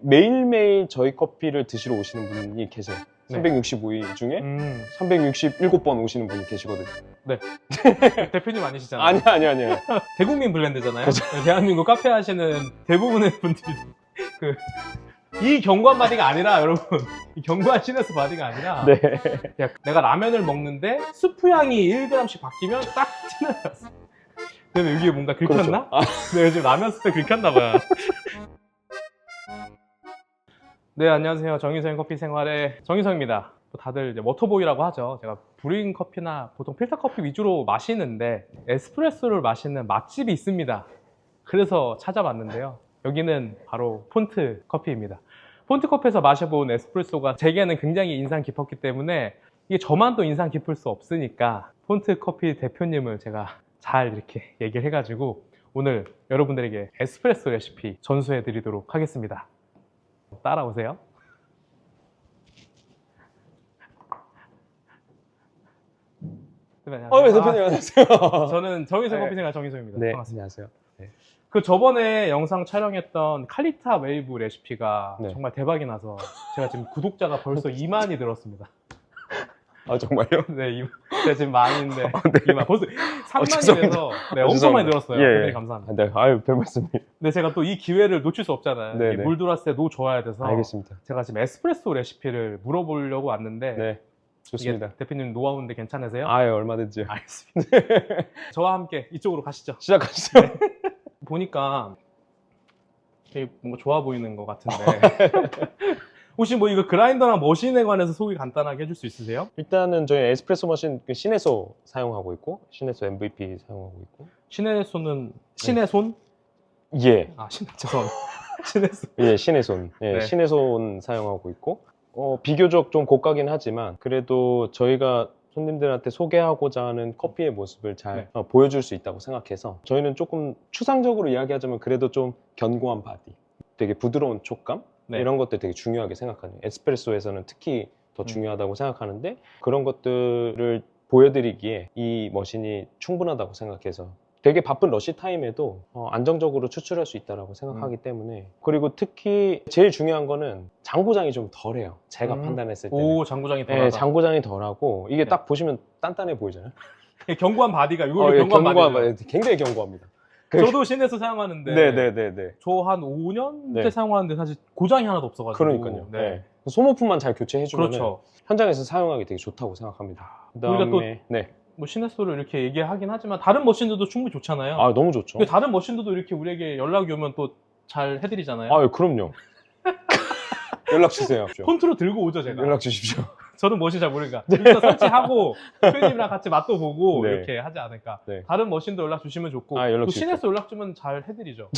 매일매일 저희 커피를 드시러 오시는 분이 계세요. 네. 365일 중에 367번 오시는 분이 계시거든요. 네. 대표님 아니시잖아요. 아니요. 대국민 브랜드잖아요. 그렇죠. 대한민국 카페 하시는 대부분의 분들이 이 경고한 바디가 아니라 여러분, 이 경고한 신에서 바디가 아니라 네. 야, 내가 라면을 먹는데 스프 향이 1g씩 바뀌면 딱 티나요. 그러면 여기에 뭔가 긁혔나? 그렇죠. 내가 지금 라면 스프 긁혔나 봐요. 네, 안녕하세요. 정유성 커피 생활의 정유성입니다. 다들 이제 워터보이라고 하죠. 제가 브루잉 커피나 보통 필터 커피 위주로 마시는데 에스프레소를 마시는 맛집이 있습니다. 그래서 찾아봤는데요. 여기는 바로 폰트 커피입니다. 폰트 커피에서 마셔본 에스프레소가 제게는 굉장히 인상 깊었기 때문에 이게 저만 또 인상 깊을 수 없으니까 폰트 커피 대표님을 제가 잘 이렇게 얘기를 해가지고 오늘 여러분들에게 에스프레소 레시피 전수해 드리도록 하겠습니다. 따라오세요. 네, 대표님 안녕하세요. 저는 정유성 네. 커피 생활 정유성입니다. 네, 반갑습니다. 안녕하세요. 네. 그 저번에 영상 촬영했던 칼리타 웨이브 레시피가 네. 정말 대박이 나서 제가 지금 구독자가 벌써 2만이 늘었습니다. 아, 정말요? 네, 제가 지금 만인데 네. 2만 벌써 3만이 죄송합니다. 돼서 네, 엄청 많이 늘었어요. 예, 대단히 예. 감사합니다. 네, 아유, 별 말씀이. 근데 제가 또 이 기회를 놓칠 수 없잖아요. 네, 이 네. 물 들어왔을 때 노 줘야 돼서 알겠습니다. 제가 지금 에스프레소 레시피를 물어보려고 왔는데 네, 이게 좋습니다. 대표님 노하우인데 괜찮으세요? 아유, 얼마든지요. 알겠습니다. 저와 함께 이쪽으로 가시죠. 시작하시죠. 보니까 되게 뭔가 좋아 보이는 것 같은데 혹시 뭐 이거 그라인더나 머신에 관해서 소개 간단하게 해줄 수 있으세요? 일단은 저희 에스프레소 머신 그 시네소 사용하고 있고, 시네소 MVP 사용하고 있고. 신의 손은 신의 손? 예, 아 죄송. 신의 손. 예, 시네손. 예, 네. 시네손 사용하고 있고. 비교적 좀 고가긴 하지만, 그래도 저희가 손님들한테 소개하고자 하는 커피의 모습을 잘 네. 보여줄 수 있다고 생각해서 저희는 조금 추상적으로 이야기하자면 그래도 좀 견고한 바디, 되게 부드러운 촉감, 네. 이런 것들 되게 중요하게 생각하는, 에스프레소에서는 특히 더 중요하다고 생각하는데, 그런 것들을 보여드리기에 이 머신이 충분하다고 생각해서 되게 바쁜 러시 타임에도 안정적으로 추출할 수 있다고 생각하기 때문에. 그리고 특히 제일 중요한 거는 장고장이 좀 덜해요. 제가 판단했을 때는. 오 장구장이 덜하다. 네, 장고장이 덜하고 이게 네. 딱 보시면 단단해 보이잖아요. 견고한 바디가 이거 예, 견고한 바디죠. 바디, 굉장히 견고합니다. 저도 신에서 사용하는데 네네네네. 저 한 5년째 네. 사용하는데 사실 고장이 하나도 없어가지고 그러니까요. 네. 네. 소모품만 잘 교체해주면 그렇죠. 현장에서 사용하기 되게 좋다고 생각합니다. 우리가 또- 네. 뭐 시네소를 이렇게 얘기하긴 하지만 다른 머신들도 충분히 좋잖아요. 아, 너무 좋죠. 근데 다른 머신들도 이렇게 우리에게 연락이 오면 또 잘 해드리잖아요. 아, 그럼요. 연락 주세요. 폰트로 들고 오죠 제가. 연락 주십시오. 저는 머신 잘 모르니까 일단 설치하고 표현님이랑 같이 맛도 보고 네. 이렇게 하지 않을까. 네. 다른 머신도 연락 주시면 좋고 아, 연락 또 주십시오. 시네소 연락 주면 잘 해드리죠.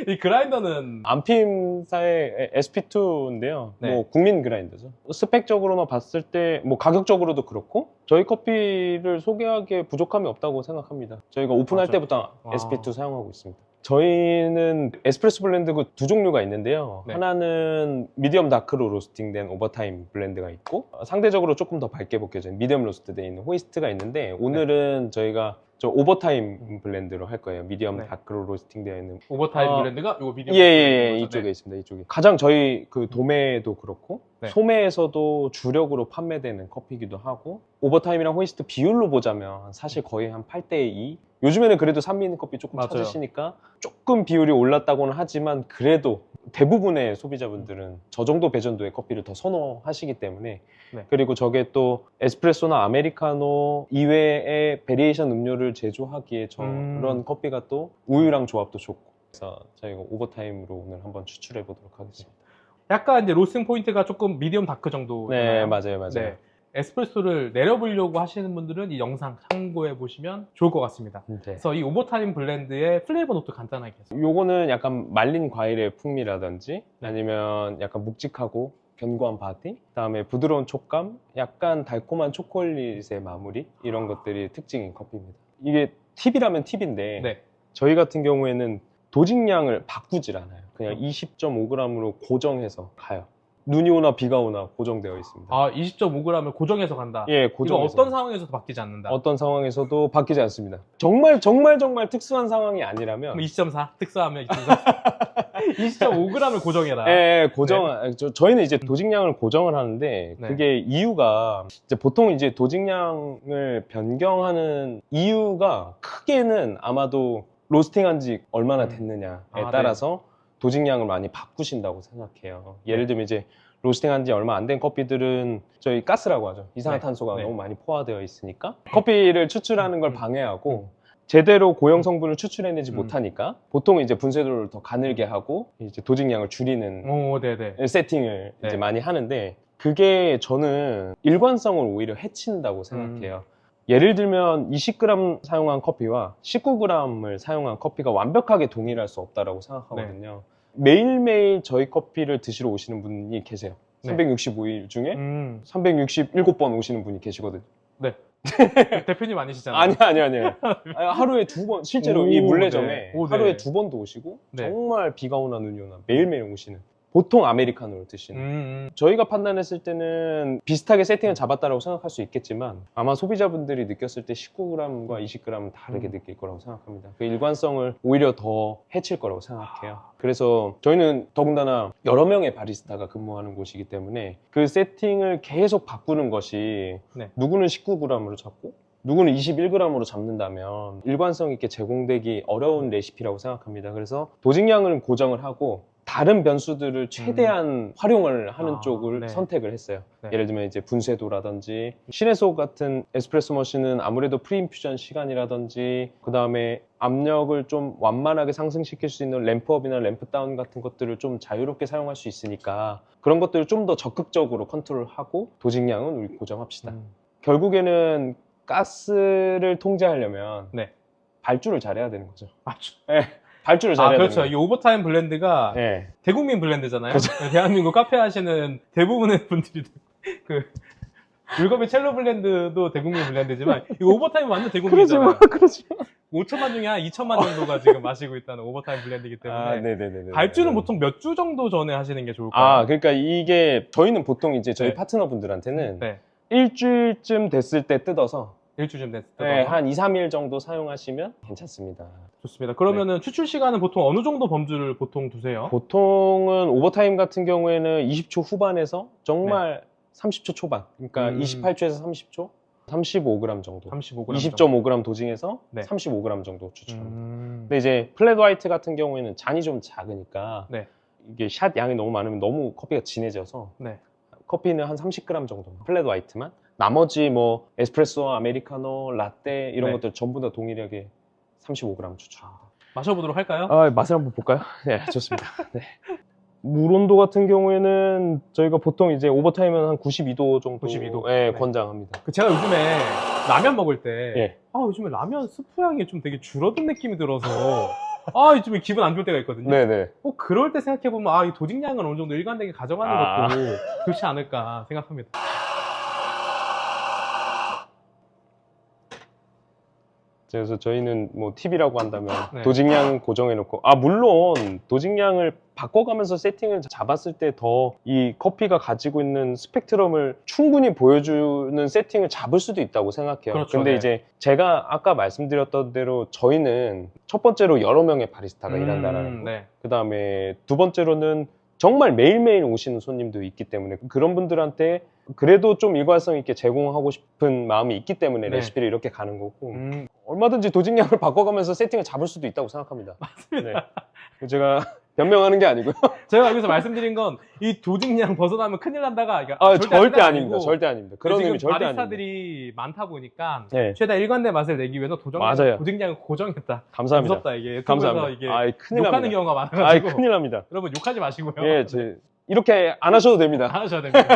이 그라인더는 안핌사의 SP2인데요. 네. 뭐 국민 그라인더죠. 스펙적으로만 봤을 때 뭐 가격적으로도 그렇고 저희 커피를 소개하기에 부족함이 없다고 생각합니다. 저희가 오픈할 맞아. 때부터 와. SP2 사용하고 있습니다. 저희는 에스프레소 블렌드 두 종류가 있는데요. 네. 하나는 미디엄 다크로 로스팅된 오버타임 블렌드가 있고, 상대적으로 조금 더 밝게 벗겨진 미디엄 로스트되어 있는 호이스트가 있는데, 오늘은 저희가 저 오버타임 블렌드로 할 거예요. 미디엄 네. 다크로 로스팅되어 있는. 오버타임 브랜드가 이거 미디엄. 예, 거죠? 이쪽에 네. 있습니다. 이쪽에. 가장 저희 그 도매도 그렇고, 네. 소매에서도 주력으로 판매되는 커피이기도 하고, 오버타임이랑 호이스트 비율로 보자면 사실 거의 한 8대2. 요즘에는 그래도 산미 커피 조금 맞아요. 찾으시니까 조금 비율이 올랐다고는 하지만 그래도 대부분의 소비자분들은 저 정도 배전도의 커피를 더 선호하시기 때문에. 네. 그리고 저게 또 에스프레소나 아메리카노 이외의 베리에이션 음료를 제조하기에 저런 커피가 또 우유랑 조합도 좋고, 그래서 저희가 오버타임으로 오늘 한번 추출해 보도록 하겠습니다. 약간 이제 로스팅 포인트가 조금 미디엄 다크 정도. 네, 맞아요. 네. 에스프레소를 내려보려고 하시는 분들은 이 영상 참고해 보시면 좋을 것 같습니다. 네. 그래서 이 오버타임 블렌드의 플레이버 노트 간단하게 해서. 요거는 약간 말린 과일의 풍미라든지 아니면 약간 묵직하고 견고한 바디, 그다음에 부드러운 촉감, 약간 달콤한 초콜릿의 마무리, 이런 것들이 특징인 커피입니다. 이게 팁이라면 팁인데 네. 저희 같은 경우에는 도직량을 바꾸질 않아요. 그냥 20.5g으로 고정해서 가요. 눈이 오나 비가 오나 고정되어 있습니다. 아, 20.5g을 고정해서 간다. 예, 이거 고정해서. 어떤 상황에서도 바뀌지 않는다. 어떤 상황에서도 바뀌지 않습니다. 정말 특수한 상황이 아니라면 그럼 2.4 특수하면 2.4. 20.5g을 고정해라. 예, 저희는 이제 도직량을 고정을 하는데 네. 그게 이유가 이제 보통 이제 도직량을 변경하는 이유가 크게는 아마도 로스팅한 지 얼마나 됐느냐에 아, 따라서 도직량을 많이 바꾸신다고 생각해요. 예를 들면 이제 로스팅한 지 얼마 안 된 커피들은 저희 가스라고 하죠. 이산화탄소가 네. 너무 많이 포화되어 있으니까 커피를 추출하는 걸 방해하고 제대로 고형 성분을 추출해내지 못하니까 보통 이제 분쇄도를 더 가늘게 하고 이제 도직량을 줄이는 오, 네네. 세팅을 네. 이제 많이 하는데 그게 저는 일관성을 오히려 해친다고 생각해요. 예를 들면 20g 사용한 커피와 19g을 사용한 커피가 완벽하게 동일할 수 없다고 생각하거든요. 매일매일 저희 커피를 드시러 오시는 분이 계세요. 네. 365일 중에 367번 오시는 분이 계시거든요. 네. 대표님 아니시잖아요. 아니요. 하루에 2번, 실제로 이 오, 물레점에 네. 오, 네. 하루에 2번도 오시고 네. 정말 비가 오나 눈이 오나 매일매일 오시는, 보통 아메리카노를 드시는. 저희가 판단했을 때는 비슷하게 세팅을 잡았다고 생각할 수 있겠지만 아마 소비자분들이 느꼈을 때 19g과 20g은 다르게 느낄 거라고 생각합니다. 그 일관성을 오히려 더 해칠 거라고 생각해요. 그래서 저희는 더군다나 여러 명의 바리스타가 근무하는 곳이기 때문에 그 세팅을 계속 바꾸는 것이 네. 누구는 19g으로 잡고 누구는 21g으로 잡는다면 일관성 있게 제공되기 어려운 레시피라고 생각합니다. 그래서 도직량을 고정을 하고 다른 변수들을 최대한 활용을 하는 쪽을 네. 선택을 했어요. 네. 예를 들면 이제 분쇄도라든지 신의 수업 같은 에스프레소 머신은 아무래도 프리인퓨전 시간이라든지 그 다음에 압력을 좀 완만하게 상승시킬 수 있는 램프업이나 램프다운 같은 것들을 좀 자유롭게 사용할 수 있으니까 그런 것들을 좀 더 적극적으로 컨트롤하고 도직량은 우리 고정합시다. 결국에는 가스를 통제하려면 네. 발주를 잘해야 되는 거죠. 맞죠. 네, 발주를 잘해야 그렇죠. 되는 이 거죠. 오버타임 블렌드가 네. 대국민 블렌드잖아요. 대한민국 카페 하시는 대부분의 분들이 그 물컵의 첼로 블렌드도 대국민 블렌드지만 이 오버타임 완전 대국민이잖아요. 그러지 마. 5천만 중에 한 2천만 정도가 지금 마시고 있다는 오버타임 블렌드이기 때문에 네네네. 발주는 보통 몇 주 정도 전에 하시는 게 좋을까요? 그러니까 이게 저희는 보통 이제 저희 네. 파트너분들한테는 네. 일주일쯤 됐을 때 뜯어서 일주쯤 됐을 때. 네, 한 2, 3일 정도 사용하시면 괜찮습니다. 좋습니다. 그러면은 추출 시간은 보통 어느 정도 범주를 보통 두세요? 보통은 오버타임 같은 경우에는 20초 후반에서 정말 30초 초반, 그러니까 28초에서 30초, 35g 정도. 35g. 20.5g 도징해서 네. 35g 정도 추출합니다. 근데 이제 플랫 화이트 같은 경우에는 잔이 좀 작으니까 네. 이게 샷 양이 너무 많으면 너무 커피가 진해져서 네. 커피는 한 30g 정도, 플랫 화이트만. 나머지 뭐 에스프레소, 아메리카노, 라떼 이런 네. 것들 전부 다 동일하게 35g 추출합니다. 마셔보도록 할까요? 맛을 한번 볼까요? 네, 좋습니다. 네. 물 온도 같은 경우에는 저희가 보통 이제 오버타임은 한 92도 정도 92도. 네, 네. 권장합니다. 제가 요즘에 라면 먹을 때 예. 요즘에 라면 스프 향이 좀 되게 줄어든 느낌이 들어서 요즘에 기분 안 좋을 때가 있거든요. 네네. 그럴 때 생각해보면 이 도직량을 어느 정도 일관되게 가져가는 것도 좋지 않을까 생각합니다. 그래서 저희는 뭐 팁이라고 한다면 네. 도직량 고정해놓고 물론 도직량을 바꿔가면서 세팅을 잡았을 때 더 이 커피가 가지고 있는 스펙트럼을 충분히 보여주는 세팅을 잡을 수도 있다고 생각해요. 그렇죠, 근데 네. 이제 제가 아까 말씀드렸던 대로 저희는 첫 번째로 여러 명의 바리스타가 일한다라는 거, 네. 그 다음에 두 번째로는 정말 매일매일 오시는 손님도 있기 때문에 그런 분들한테 그래도 좀 일관성 있게 제공하고 싶은 마음이 있기 때문에 네. 레시피를 이렇게 가는 거고 얼마든지 도직량을 바꿔가면서 세팅을 잡을 수도 있다고 생각합니다. 맞습니다. 네. 제가 변명하는 게 아니고요. 제가 여기서 말씀드린 건 이 도직량 벗어나면 큰일 난다가 절대 아닙니다. 절대 아닙니다. 그런 지금 의미 절대 아닙니다. 바리스타들이 많다 보니까 네. 최대한 일관된 맛을 내기 위해서 맞아요. 도직량을 고정했다. 감사합니다. 무섭다 이게 유튜브에서 감사합니다. 이게 큰일 욕하는 납니다. 경우가 많아가지고 큰일 납니다. 여러분 욕하지 마시고요. 예, 이렇게 안 하셔도 됩니다. 안 하셔야 됩니다.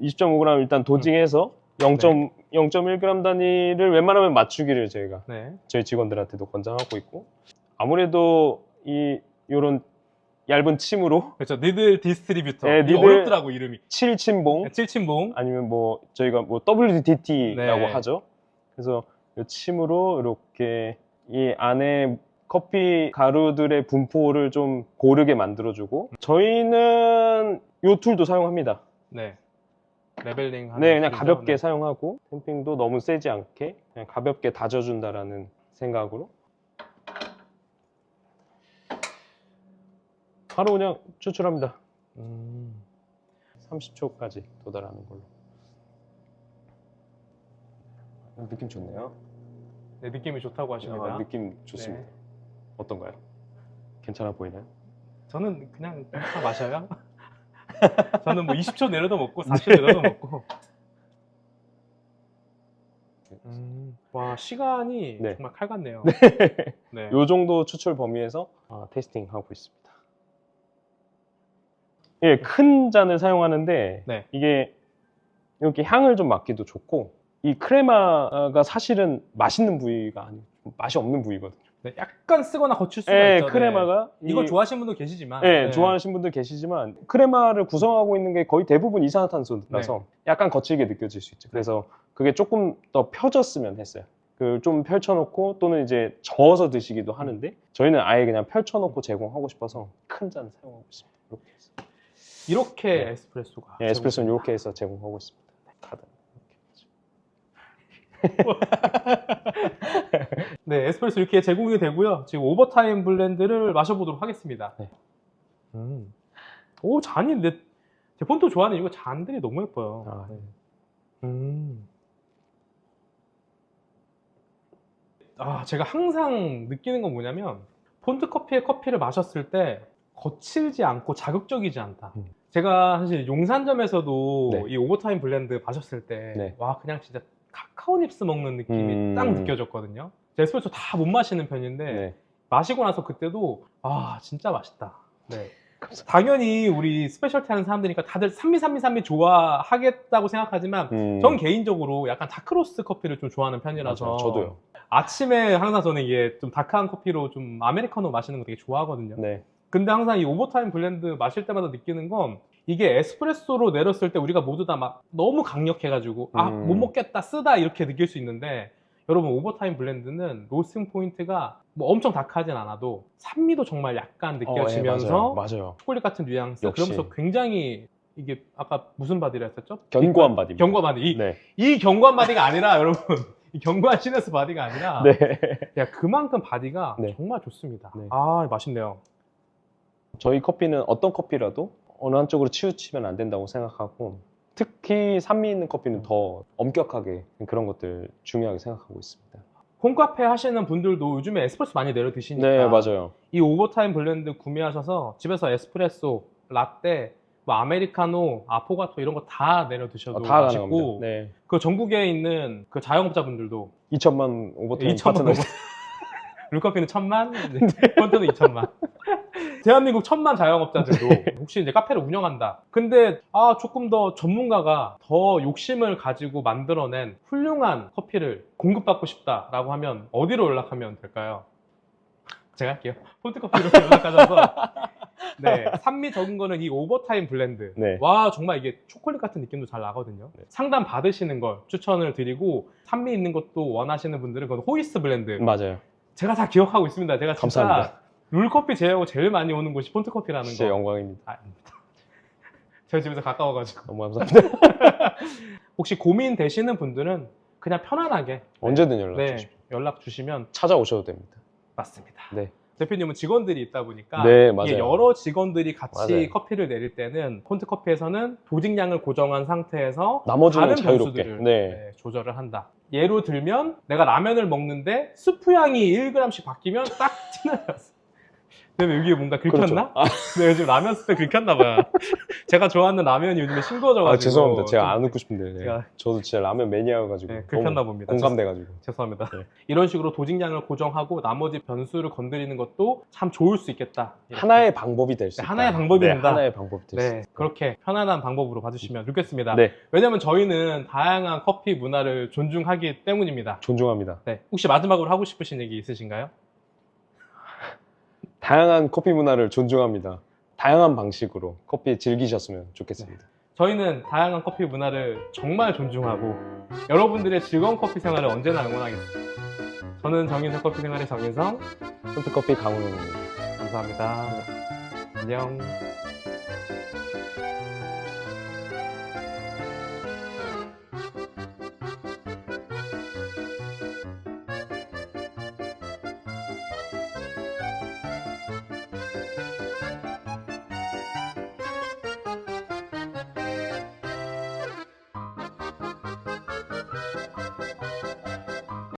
20.5g 일단 도징해서 0.1g 단위를 웬만하면 맞추기를 저희가 네. 저희 직원들한테도 권장하고 있고 아무래도 요런 얇은 침으로 그렇죠. 니들 디스트리뷰터. 네, 이거 어렵더라고 이름이. 7침봉 7침봉. 아니면 뭐 저희가 뭐 WDT라고 네. 하죠. 그래서 이 침으로 이렇게 이 안에 커피 가루들의 분포를 좀 고르게 만들어주고, 저희는 이 툴도 사용합니다. 네. 레벨링 하는 네, 그냥 툴이죠? 가볍게 네. 사용하고 탬핑도 너무 세지 않게 그냥 가볍게 다져준다라는 생각으로 바로 그냥 추출합니다. 30초까지 도달하는 걸로. 느낌 좋네요. 네, 느낌이 좋다고 하십니다. 느낌 좋습니다. 네. 어떤가요? 괜찮아 보이나요? 저는 그냥 다 마셔요. 저는 뭐 20초 내려도 먹고 40초 내려도 먹고. 와, 시간이 네. 정말 칼 같네요. 네. 이 정도 추출 범위에서 테스팅 하고 있습니다. 예, 큰 잔을 사용하는데 네. 이게 이렇게 향을 좀 맡기도 좋고, 이 크레마가 사실은 맛있는 부위가 아니고 맛이 없는 부위거든요. 네, 약간 쓰거나 거칠 수가 예, 있죠. 크레마가 이거 좋아하시는 분도 계시지만. 예, 네. 좋아하시는 분들 계시지만 크레마를 구성하고 있는 게 거의 대부분 이산화탄소라서 약간 거칠게 느껴질 수 있죠. 그래서 그게 조금 더 펴졌으면 했어요. 그 좀 펼쳐놓고 또는 이제 저어서 드시기도 하는데 저희는 아예 그냥 펼쳐놓고 제공하고 싶어서 큰 잔 사용하고 있습니다. 이렇게 해서. 이렇게 네. 에스프레소가. 예, 에스프레소는 이렇게 해서 제공하고 있습니다. 다들. 네, 에스프레소 이렇게 제공이 되고요. 지금 오버타임 블렌드를 마셔보도록 하겠습니다. 네. 오, 잔이 제 폰트 좋아하는 이거 잔들이 너무 예뻐요. 아, 제가 항상 느끼는 건 뭐냐면 폰트 커피에 커피를 마셨을 때 거칠지 않고 자극적이지 않다. 제가 사실 용산점에서도 네. 이 오버타임 블렌드 마셨을 때 네. 와, 그냥 진짜 카카오 닙스 먹는 느낌이 딱 느껴졌거든요. 제 에스프레소 다 못 마시는 편인데 네. 마시고 나서 그때도 진짜 맛있다. 네. 당연히 우리 스페셜티 하는 사람들이니까 다들 산미 좋아하겠다고 생각하지만 전 개인적으로 약간 다크로스트 커피를 좀 좋아하는 편이라서 맞아요. 저도요. 아침에 항상 저는 이게 좀 다크한 커피로 좀 아메리카노 마시는 거 되게 좋아하거든요. 네. 근데 항상 이 오버타임 블렌드 마실 때마다 느끼는 건 이게 에스프레소로 내렸을 때 우리가 모두 다 막 너무 강력해가지고 못 먹겠다, 쓰다 이렇게 느낄 수 있는데, 여러분 오버타임 블렌드는 로스팅 포인트가 뭐 엄청 다크하진 않아도 산미도 정말 약간 느껴지면서 맞아요. 초콜릿 같은 뉘앙스, 역시. 그러면서 굉장히 이게 아까 무슨 바디라 했었죠? 견고한 바디입니다. 견고한 바디. 네. 이 견고한 바디가 아니라 여러분 이 견고한 시네스 바디가 아니라 네. 그만큼 바디가 네. 정말 좋습니다. 네. 맛있네요. 저희 커피는 어떤 커피라도 어느 한쪽으로 치우치면 안 된다고 생각하고, 특히 산미 있는 커피는 더 엄격하게 그런 것들 중요하게 생각하고 있습니다. 홈카페 하시는 분들도 요즘에 에스프레소 많이 내려 드시니까 네, 맞아요. 이 오버타임 블렌드 구매하셔서 집에서 에스프레소, 라떼, 뭐 아메리카노, 아포가토 이런 거 다 내려 드셔도 다 맛있고, 가능합니다. 네. 그 전국에 있는 그 자영업자분들도 2천만 오버타임 2천만 파트너. 룰커피는 1,000만, 폰트는 2,000만. 대한민국 1,000만 자영업자들도 혹시 이제 카페를 운영한다. 근데 조금 더 전문가가 더 욕심을 가지고 만들어낸 훌륭한 커피를 공급받고 싶다라고 하면 어디로 연락하면 될까요? 제가 할게요. 폰트커피로 연락하셔서 네, 산미 적은 거는 이 오버타임 블렌드. 네. 와, 정말 이게 초콜릿 같은 느낌도 잘 나거든요. 네. 상담 받으시는 걸 추천을 드리고, 산미 있는 것도 원하시는 분들은 그건 호이스트 블렌드. 맞아요. 제가 다 기억하고 있습니다. 제가 진짜 감사합니다. 룰커피 제외하고 제일 많이 오는 곳이 폰트커피라는 진짜 거. 영광입니다. 아닙니다. 저희 집에서 가까워가지고. 너무 감사합니다. 혹시 고민 되시는 분들은 그냥 편안하게 언제든 연락 네, 주십시오. 연락 주시면 찾아오셔도 됩니다. 맞습니다. 네. 대표님은 직원들이 있다 보니까 네, 맞아요. 이게 여러 직원들이 같이 맞아요. 커피를 내릴 때는 폰트커피에서는 조직량을 고정한 상태에서 나머지는 다른 자유롭게. 변수들을 네. 조절을 한다. 예로 들면 내가 라면을 먹는데 스프 향이 1g씩 바뀌면 딱 티나졌어. 근데 여기 뭔가 긁혔나? 그렇죠. 네, 요즘 라면 스프 긁혔나 봐요. 제가 좋아하는 라면이 요즘에 싱거워져가지고. 죄송합니다. 제가 좀 안 웃고 싶은데. 네. 제가- 저도 진짜 라면 매니아여가지고. 네, 긁혔나 너무 봅니다. 공감돼가지고. 죄송합니다. 네. 이런 식으로 도직량을 고정하고 나머지 변수를 건드리는 것도 참 좋을 수 있겠다. 이렇게. 하나의 방법이 될 수 네, 있다. 하나의 방법입니다. 네, 하나의 방법이 될 수 네, 있다. 그렇게 편안한 방법으로 봐주시면 좋겠습니다. 네, 왜냐하면 저희는 다양한 커피 문화를 존중하기 때문입니다. 존중합니다. 네, 혹시 마지막으로 하고 싶으신 얘기 있으신가요? 다양한 커피 문화를 존중합니다. 다양한 방식으로 커피 즐기셨으면 좋겠습니다. 저희는 다양한 커피 문화를 정말 존중하고 여러분들의 즐거운 커피 생활을 언제나 응원하겠습니다. 저는 정윤성 커피 생활의 정윤성. 손트커피 강훈웅입니다. 감사합니다. 안녕.